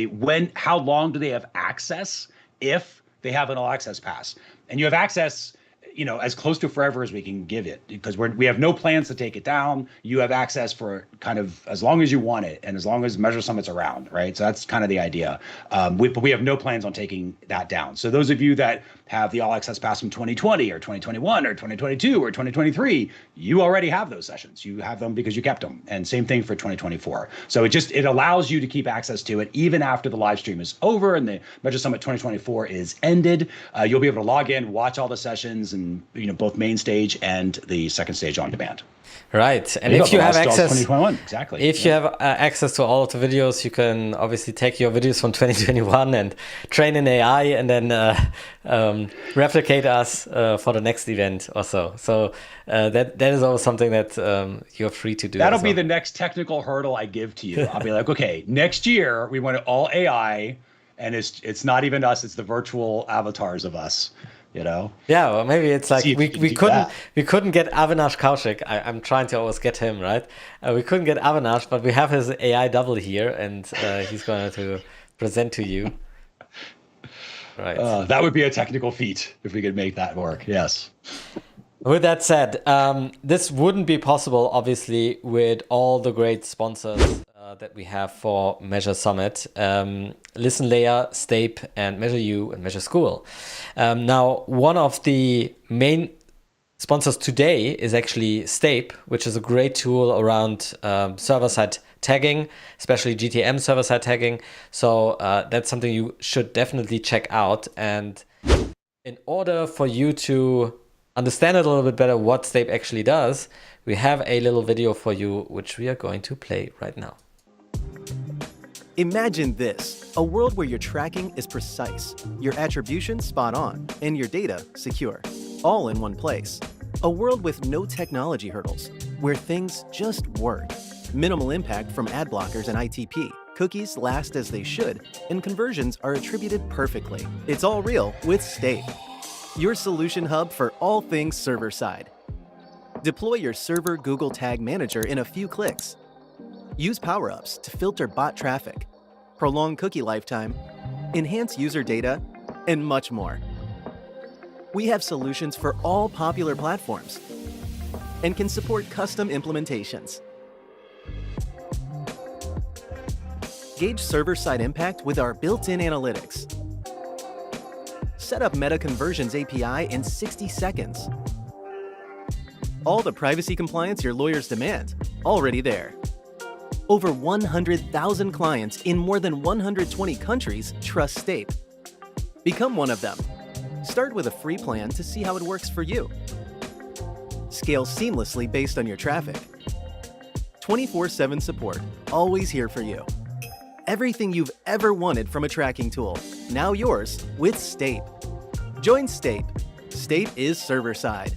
how long do they have access if they have an all access pass? And you have access, as close to forever as we can give it, because we have no plans to take it down. You have access for kind of as long as you want it, and as long as MeasureSummit's around, right? So that's kind of the idea. But we have no plans on taking that down. So those of you that have the all access pass from 2020 or 2021 or 2022 or 2023, you already have those sessions. You have them because you kept them. And same thing for 2024. So it allows you to keep access to it even after the live stream is over and the MeasureSummit 2024 is ended. You'll be able to log in, watch all the sessions, and both main stage and the second stage on demand. Right. And if you have access, 2021, exactly. If you have access to all of the videos, you can obviously take your videos from 2021 and train in AI, and then replicate us for the next event or so. So that is always something that you're free to do. That'll be the next technical hurdle I give to you. I'll be like, okay, next year we want it all AI, and it's not even us; it's the virtual avatars of us. Yeah, well, maybe it's like we couldn't get Avinash Kaushik. I'm trying to always get him, right? We couldn't get Avinash, but we have his AI double here, and he's going to present to you. Right. That would be a technical feat if we could make that work. Yes. With that said, this wouldn't be possible, obviously, with all the great sponsors that we have for MeasureSummit. ListenLayer, Stape, and MeasureU, and Measure School. Now, one of the main sponsors today is actually Stape, which is a great tool around server-side tagging, especially GTM server-side tagging. So that's something you should definitely check out. And in order for you to understand it a little bit better what Stape actually does, we have a little video for you, which we are going to play right now. Imagine this, a world where your tracking is precise, your attribution spot on, and your data secure, all in one place. A world with no technology hurdles, where things just work. Minimal impact from ad blockers and ITP. Cookies last as they should, and conversions are attributed perfectly. It's all real with Stape, your solution hub for all things server-side. Deploy your server Google Tag Manager in a few clicks. Use power-ups to filter bot traffic, prolong cookie lifetime, enhance user data, and much more. We have solutions for all popular platforms and can support custom implementations. Gauge server-side impact with our built-in analytics. Set up Meta Conversions API in 60 seconds. All the privacy compliance your lawyers demand, already there. Over 100,000 clients in more than 120 countries trust Stape. Become one of them. Start with a free plan to see how it works for you. Scale seamlessly based on your traffic. 24/7 support, always here for you. Everything you've ever wanted from a tracking tool, now yours with Stape. Join Stape. Stape is server-side.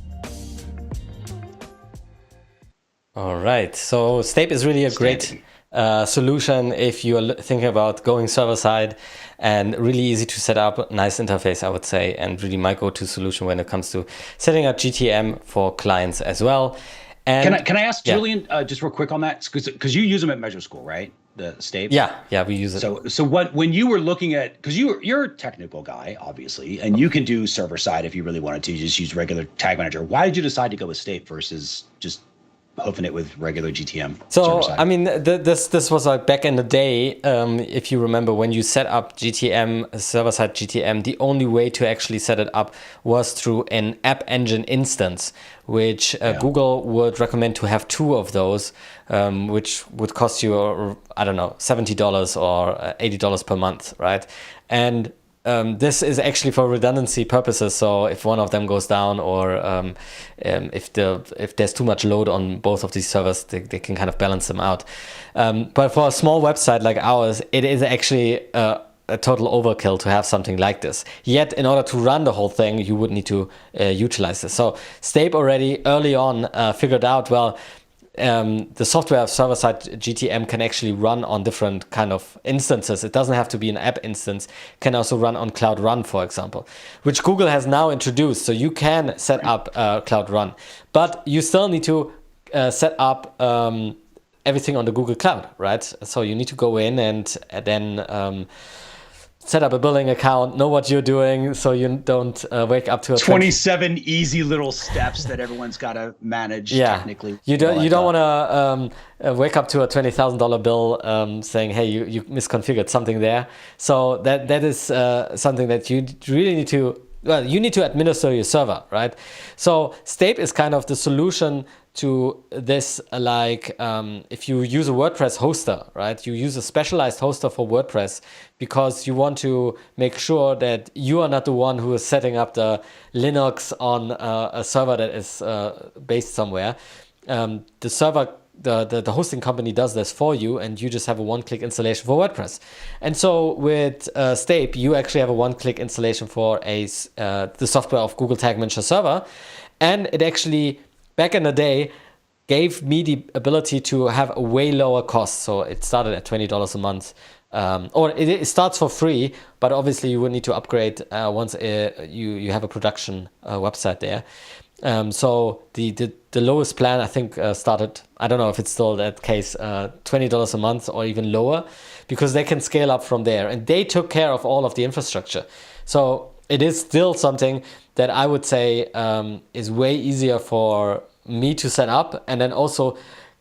All right. So Stape is really a great solution if you are thinking about going server-side, and really easy to set up. Nice interface, I would say, and really my go-to solution when it comes to setting up GTM for clients as well. And can I ask Julian just real quick on that, because you use them at Measure School, right? The Stape. Yeah, we use it. So when you were looking at, because you're a technical guy, obviously, and you can do server side if you really wanted to. You just use regular Tag Manager. Why did you decide to go with Stape versus just hoofing it with regular GTM? So I mean, this was like back in the day. If you remember, when you set up GTM, server-side GTM, the only way to actually set it up was through an App Engine instance, which Google would recommend to have 2 of those, which would cost you, I don't know, $70 or $80 per month, right? And this is actually for redundancy purposes. So if one of them goes down, or if there's too much load on both of these servers, they can kind of balance them out. But for a small website like ours, it is actually a total overkill to have something like this. Yet, in order to run the whole thing, you would need to utilize this. So Stape already early on figured out, well, the software of server-side GTM can actually run on different kind of instances. It doesn't have to be an app instance. It can also run on Cloud Run, for example, which Google has now introduced. So you can set up Cloud Run, but you still need to set up everything on the Google Cloud, right? So you need to go in and then set up a billing account, know what you're doing, so you don't wake up to a 27 easy little steps that everyone's got to manage technically. You don't want to wake up to a $20,000 bill saying, hey, you misconfigured something there. So that is something that you really need to, well, you need to administer your server, right? So Stape is kind of the solution to this, like if you use a WordPress hoster, right? You use a specialized hoster for WordPress because you want to make sure that you are not the one who is setting up the Linux on a server that is based somewhere. The server, the hosting company does this for you, and you just have a one-click installation for WordPress. And so with Stape, you actually have a one-click installation for the software of Google Tag Manager Server, and it actually, back in the day, gave me the ability to have a way lower cost. So it started at $20 a month. Or it starts for free, but obviously you would need to upgrade once you have a production website there. So the lowest plan, I think, started, I don't know if it's still that case, $20 a month or even lower, because they can scale up from there. And they took care of all of the infrastructure. So it is still something that I would say is way easier for me to set up, and then also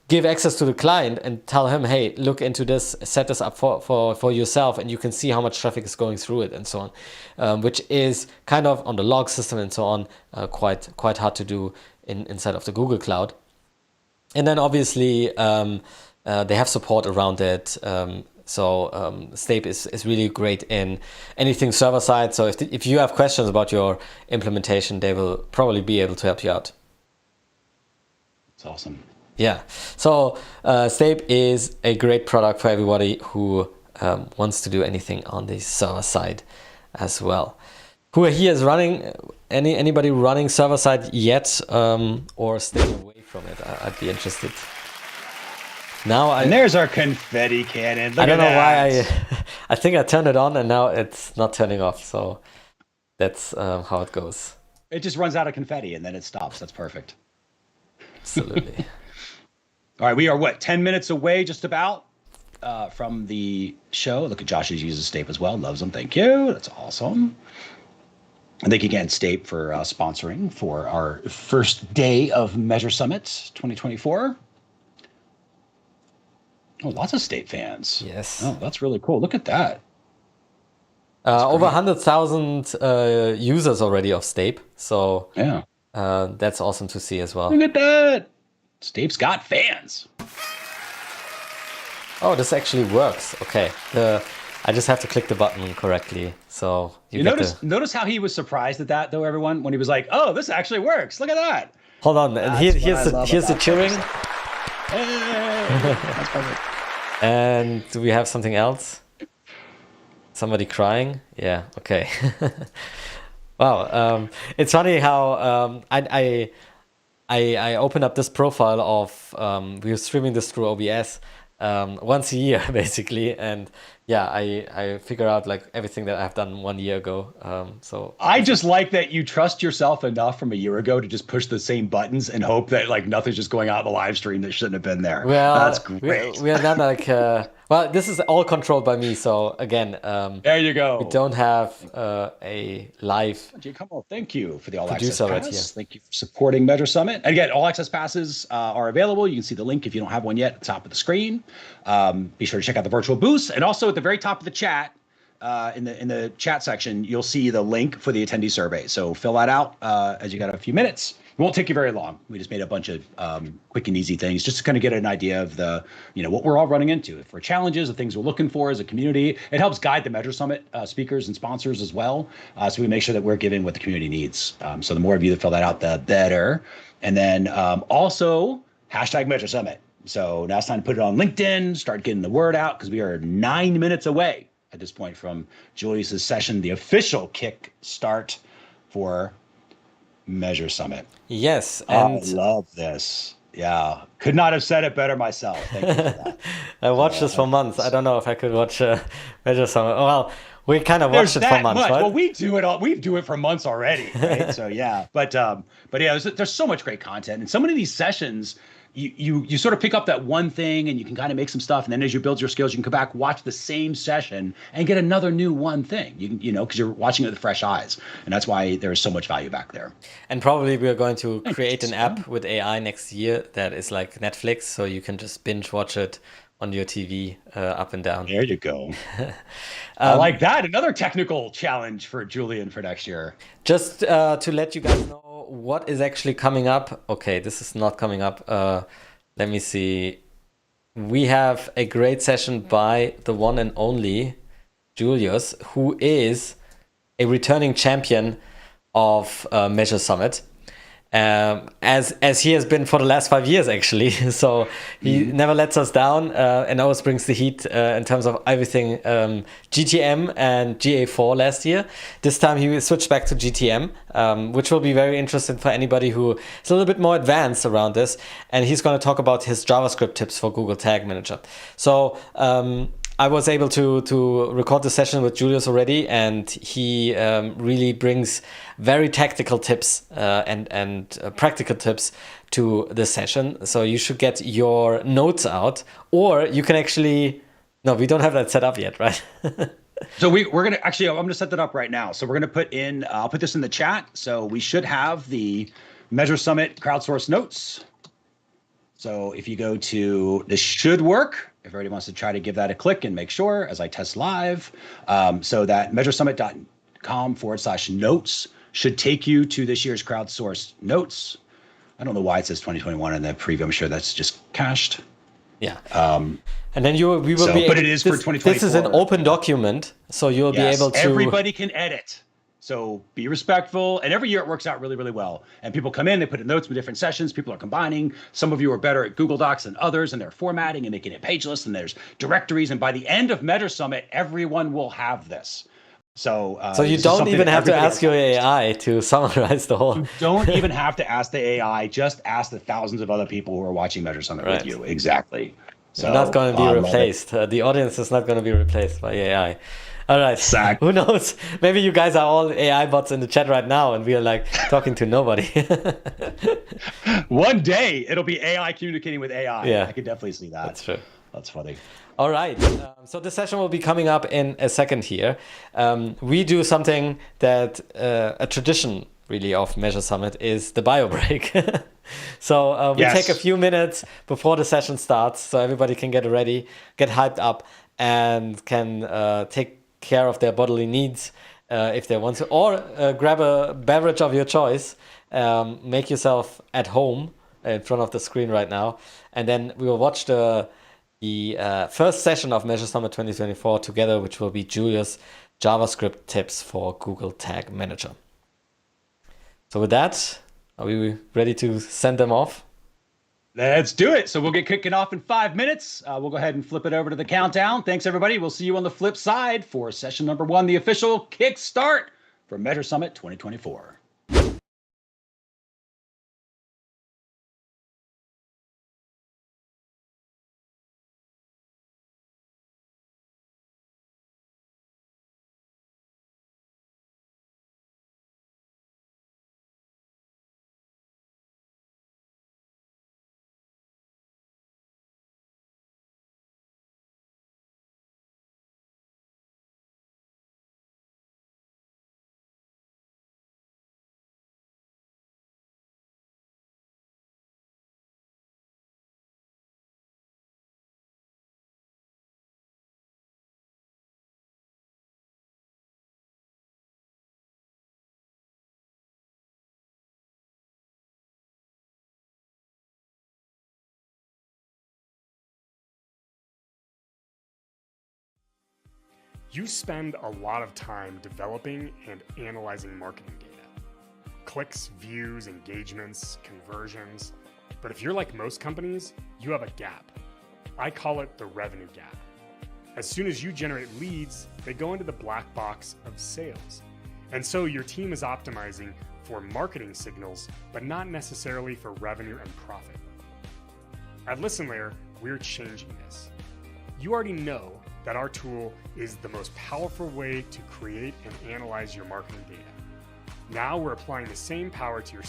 give access to the client and tell him, hey, look into this, set this up for yourself, and you can see how much traffic is going through it and so on, which is kind of on the log system and so on, quite hard to do inside of the Google Cloud. And then obviously they have support around it. So Stape is really great in anything server side. So if you have questions about your implementation, they will probably be able to help you out. It's awesome. Yeah. So Stape is a great product for everybody who wants to do anything on the server side as well. Who here is running, anybody running server side yet, or staying away from it? I'd be interested. Now and there's our confetti cannon. Look I don't know that. why I think I turned it on and now it's not turning off. So that's how it goes. It just runs out of confetti and then it stops. That's perfect. Absolutely. All right, we are 10 minutes away just about from the show. Look at Josh, he uses Stape as well. Loves them. Thank you. That's awesome. And thank you again, State, for sponsoring for our first day of Measure Summit 2024. Oh, lots of State fans. Yes. Oh, that's really cool. Look at that. Over 100,000 users already of Stape. So Yeah. that's awesome to see as well. Look at that. Stape's got fans. Oh, this actually works. Okay. I just have to click the button correctly. So you notice how he was surprised at that, though, everyone, when he was like, "Oh, this actually works. Look at that." Hold on. Here's the cheering. Hey, that's perfect. And do we have something else? Somebody crying? Yeah. Okay. Wow. It's funny how I opened up this profile of we were streaming this through OBS once a year basically, and yeah, I figure out like everything that I've done 1 year ago. So I just like that you trust yourself enough from a year ago to just push the same buttons and hope that like nothing's just going out in the live stream that shouldn't have been there. Well, that's great. We are not like well, this is all controlled by me. So again, there you go. We don't have a live. Come on, thank you for the all access producer right pass. here. Thank you for supporting Measure Summit. And again, all access passes are available. You can see the link if you don't have one yet at the top of the screen. Be sure to check out the virtual booths, and also at the very top of the chat, in the chat section, you'll see the link for the attendee survey. So fill that out as you got a few minutes. It won't take you very long. We just made a bunch of quick and easy things just to kind of get an idea of what we're all running into. If we're challenges, the things we're looking for as a community, it helps guide the Measure Summit speakers and sponsors as well. So we make sure that we're giving what the community needs. So the more of you that fill that out, the better. And then also hashtag Measure Summit. So now it's time to put it on LinkedIn, start getting the word out, because we are 9 minutes away at this point from Julius's session, the official kick start for Measure Summit. Yes, and I love this. Yeah, could not have said it better myself. Thank you for that. I watched this for months. I don't know if I could watch Measure Summit. Well, we kind of watched it for months, right? Well, we do it all. We do it for months already, right? So yeah, but yeah, there's so much great content, and so many of these sessions. You sort of pick up that one thing and you can kind of make some stuff. And then as you build your skills, you can come back, watch the same session and get another new one thing, because you're watching it with fresh eyes. And that's why there is so much value back there. And probably we are going to create an app with AI next year that is like Netflix. So you can just binge watch it on your TV up and down. There you go. I like that. Another technical challenge for Julian for next year. Just to let you guys know what is actually coming up. Okay, this is not coming up. Let me see. We have a great session by the one and only Julius, who is a returning champion of Measure Summit. As he has been for the last 5 years, actually. So he never lets us down and always brings the heat in terms of everything GTM and GA4 last year. This time he switched back to GTM, which will be very interesting for anybody who is a little bit more advanced around this. And he's going to talk about his JavaScript tips for Google Tag Manager. So I was able to record the session with Julius already, and he really brings very tactical tips and practical tips to the session. So you should get your notes out, or you can actually... No, we don't have that set up yet, right? So we're going to actually, I'm going to set that up right now. So we're going to put in, I'll put this in the chat. So we should have the Measure Summit crowdsourced notes. So if you go to, this should work. If everybody wants to try to give that a click and make sure as I test live. So that measuresummit.com/notes should take you to this year's crowdsourced notes. I don't know why it says 2021 in the preview. I'm sure that's just cached. Yeah. And then we will be able, but it is for 2024. This is an open document, so you'll be able to... Everybody can edit. So be respectful. And every year it works out really, really well. And people come in, they put in notes with different sessions. People are combining. Some of you are better at Google Docs than others, and they're formatting and making it page lists, and there's directories. And by the end of Measure Summit, everyone will have this. So you don't even have to ask your AI to summarize the whole... You don't even have to ask the AI. Just ask the thousands of other people who are watching Measure Summit with you. Exactly. So not going to be replaced. The audience is not going to be replaced by AI. All right. Exactly. Who knows? Maybe you guys are all AI bots in the chat right now, and we are like talking to nobody. One day it'll be AI communicating with AI. Yeah, I could definitely see that. That's true. That's funny. All right. So this session will be coming up in a second here. We do something that a tradition really of MeasureSummit is the bio break. So we take a few minutes before the session starts so everybody can get ready, get hyped up, and can take care of their bodily needs if they want to, or grab a beverage of your choice. Make yourself at home in front of the screen right now, and then we will watch the first session of MeasureSummit 2024 together, which will be Julia's JavaScript tips for Google Tag Manager. So with that, are we ready to send them off? Let's do it. So we'll get kicking off in 5 minutes. We'll go ahead and flip it over to the countdown. Thanks, everybody. We'll see you on the flip side for session number 1, the official kickstart for MeasureSummit 2024. You spend a lot of time developing and analyzing marketing data. Clicks, views, engagements, conversions. But if you're like most companies, you have a gap. I call it the revenue gap. As soon as you generate leads, they go into the black box of sales. And so your team is optimizing for marketing signals, but not necessarily for revenue and profit. At ListenLayer, we're changing this. You already know that our tool is the most powerful way to create and analyze your marketing data. Now we're applying the same power to your